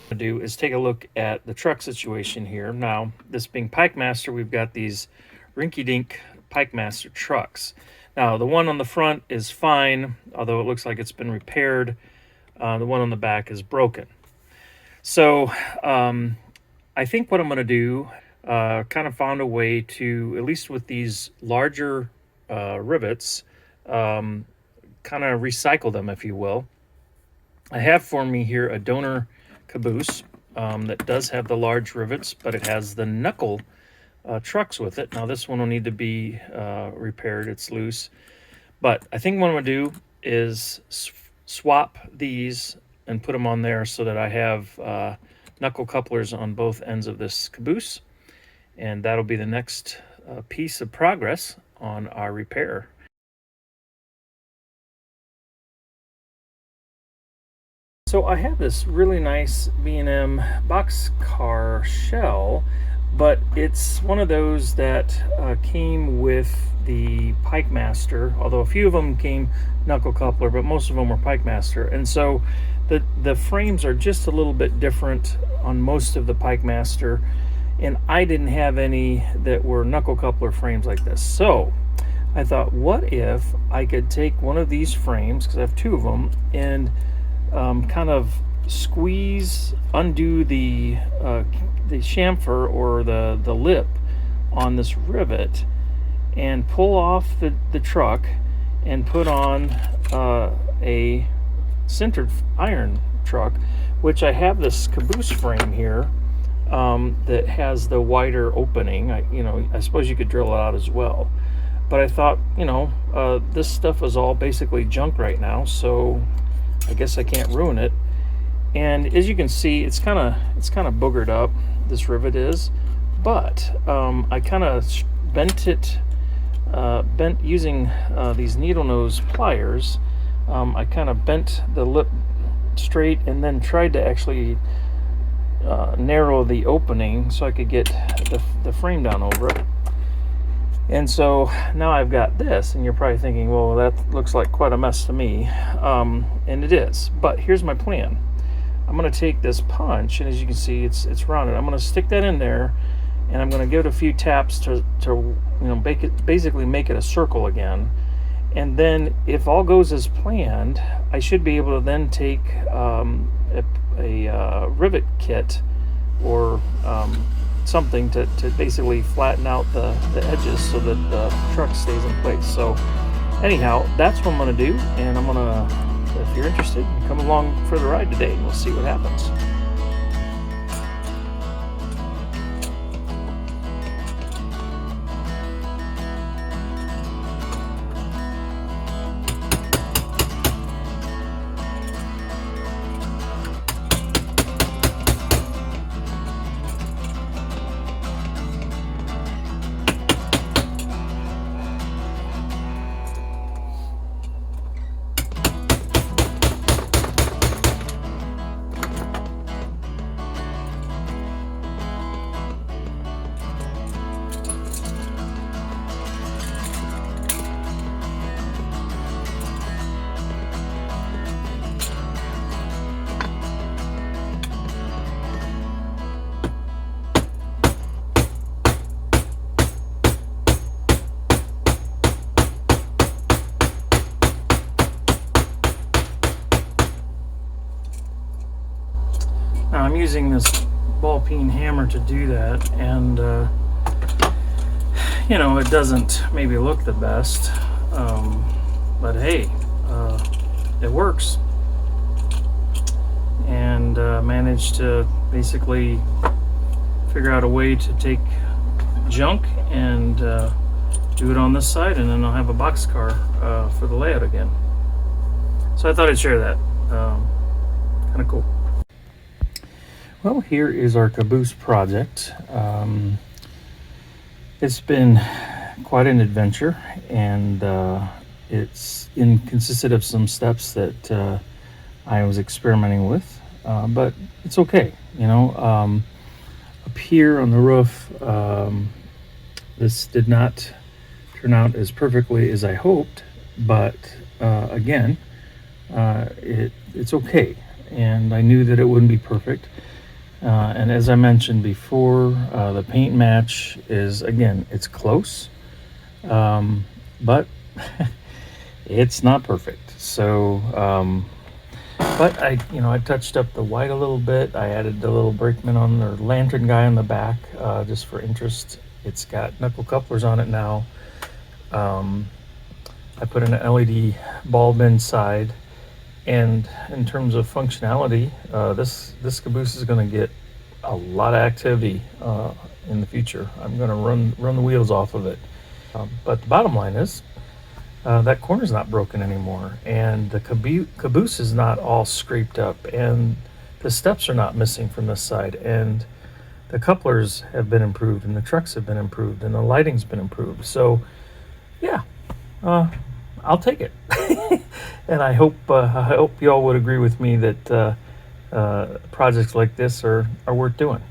to do is take a look at the truck situation here. Now, this being Pikemaster, we've got these rinky-dink Pikemaster trucks. Now, the one on the front is fine, although it looks like it's been repaired. The one on the back is broken. So I think what I'm going to do, kind of found a way to, at least with these larger rivets, kind of recycle them, if you will. I have for me here a donor caboose that does have the large rivets, but it has the knuckle trucks with it. Now this one will need to be repaired. It's loose. But I think what I'm going to do is swap these and put them on there so that I have knuckle couplers on both ends of this caboose. And that'll be the next piece of progress on our repair. So I have this really nice B&M boxcar shell, but it's one of those that came with the Pikemaster, although a few of them came knuckle coupler, but most of them were Pikemaster. And so the frames are just a little bit different on most of the Pikemaster, and I didn't have any that were knuckle coupler frames like this. So I thought, what if I could take one of these frames, because I have two of them, and kind of squeeze, undo the chamfer or the lip on this rivet and pull off the truck and put on a sintered iron truck, which I have this caboose frame here that has the wider opening. I suppose you could drill it out as well. But I thought, this stuff is all basically junk right now, so I guess I can't ruin it. And as you can see, it's kind of boogered up, this rivet is, but I kind of bent it, using these needle nose pliers. I kind of bent the lip straight and then tried to actually narrow the opening so I could get the frame down over it. And so now I've got this, and you're probably thinking, well, that looks like quite a mess to me. And it is. But here's my plan. I'm going to take this punch, and as you can see, it's rounded. I'm going to stick that in there, and I'm going to give it a few taps to basically make it a circle again. And then, if all goes as planned, I should be able to then take a rivet kit or something to basically flatten out the edges so that the truck stays in place. So anyhow, that's what I'm going to do, and I'm going to, if you're interested, come along for the ride today and we'll see what happens. Now I'm using this ball peen hammer to do that, and it doesn't maybe look the best, but hey, it works. And managed to basically figure out a way to take junk and do it on this side, and then I'll have a boxcar for the layout again. So I thought I'd share that. Kind of cool. Well, here is our caboose project. It's been quite an adventure, and it's consisted of some steps that I was experimenting with, but it's okay. Up here on the roof, this did not turn out as perfectly as I hoped, but again, it's okay. And I knew that it wouldn't be perfect. And as I mentioned before, the paint match is, again, it's close, but it's not perfect. But I touched up the white a little bit. I added the little brakeman on or lantern guy on the back, just for interest. It's got knuckle couplers on it now. Um, I put an LED bulb inside, and in terms of functionality, this caboose is going to get a lot of activity in the future. I'm going to run the wheels off of it. But the bottom line is, that corner's not broken anymore, and the caboose is not all scraped up, and the steps are not missing from this side, and the couplers have been improved, and the trucks have been improved, and the lighting's been improved. So, yeah, uh, I'll take it, and I hope y'all would agree with me that projects like this are worth doing.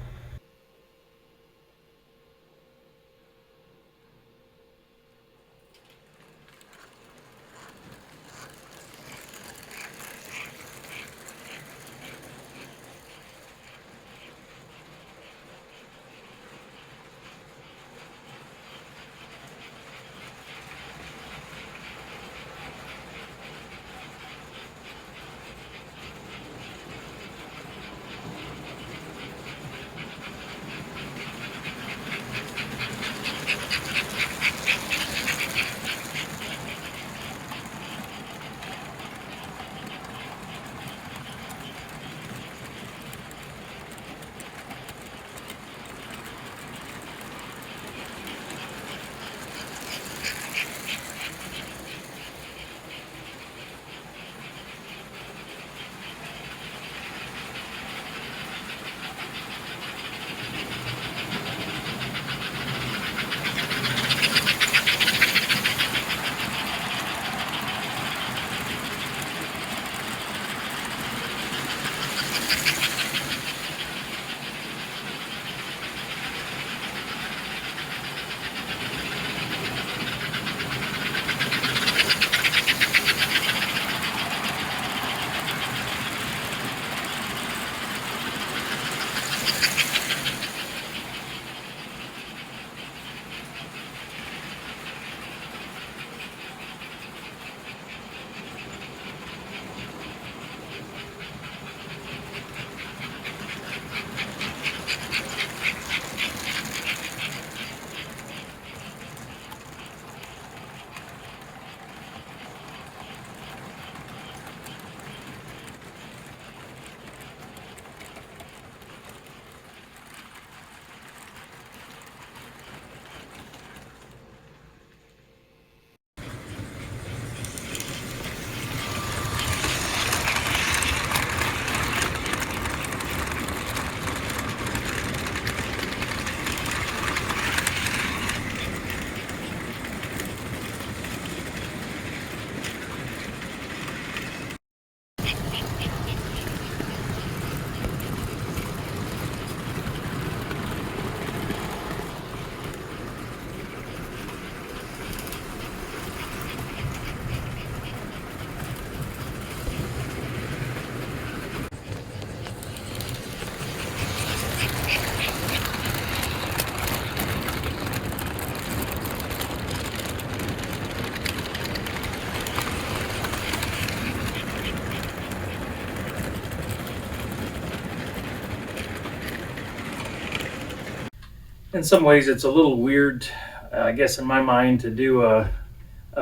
In some ways, it's a little weird, I guess, in my mind, to do a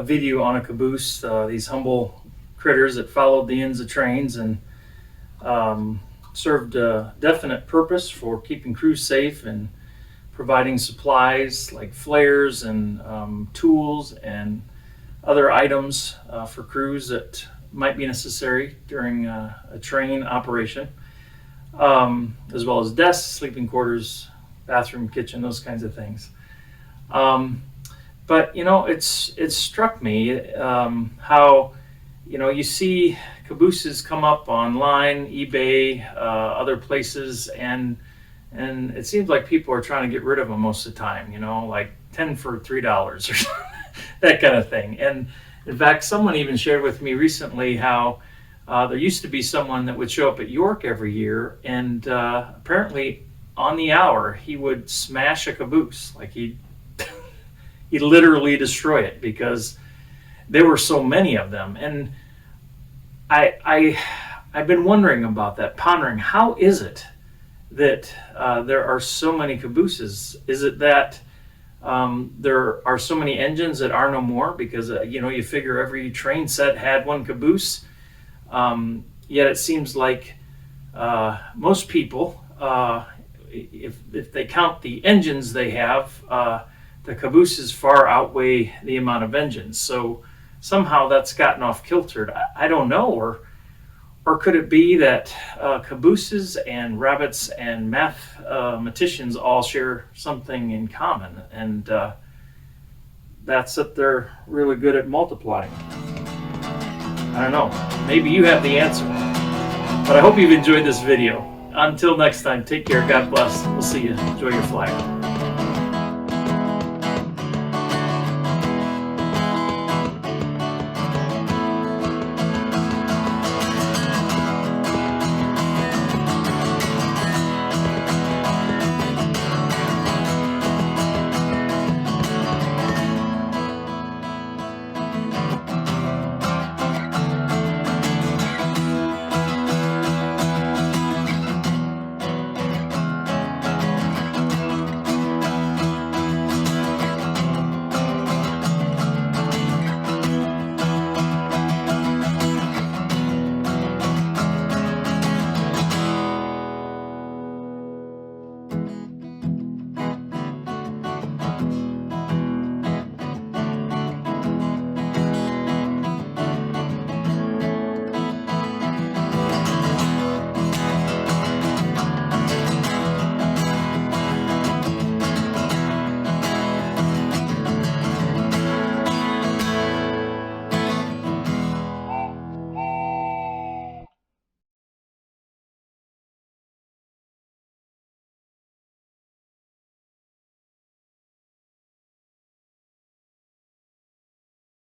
video on a caboose. These humble critters that followed the ends of trains and um, served a definite purpose for keeping crews safe and providing supplies like flares and tools and other items for crews that might be necessary during a train operation, as well as desks, sleeping quarters, bathroom, kitchen, those kinds of things. Um, but it's struck me how you see cabooses come up online, eBay, other places, and it seems like people are trying to get rid of them most of the time. Like 10 for $3 or that kind of thing. And in fact, someone even shared with me recently how There used to be someone that would show up at York every year, and apparently on the hour he would smash a caboose. Like he'd literally destroy it because there were so many of them. And I've been wondering about that, pondering how is it that there are so many cabooses? Is it that there are so many engines that are no more? Because you figure every train set had one caboose. Yet it seems like most people, if they count the engines they have, the cabooses far outweigh the amount of engines. So somehow that's gotten off kiltered. I don't know, or could it be that cabooses and rabbits and mathematicians all share something in common, and that's that they're really good at multiplying? I don't know. Maybe you have the answer. But I hope you've enjoyed this video. Until next time, take care. God bless. We'll see you. Enjoy your flight.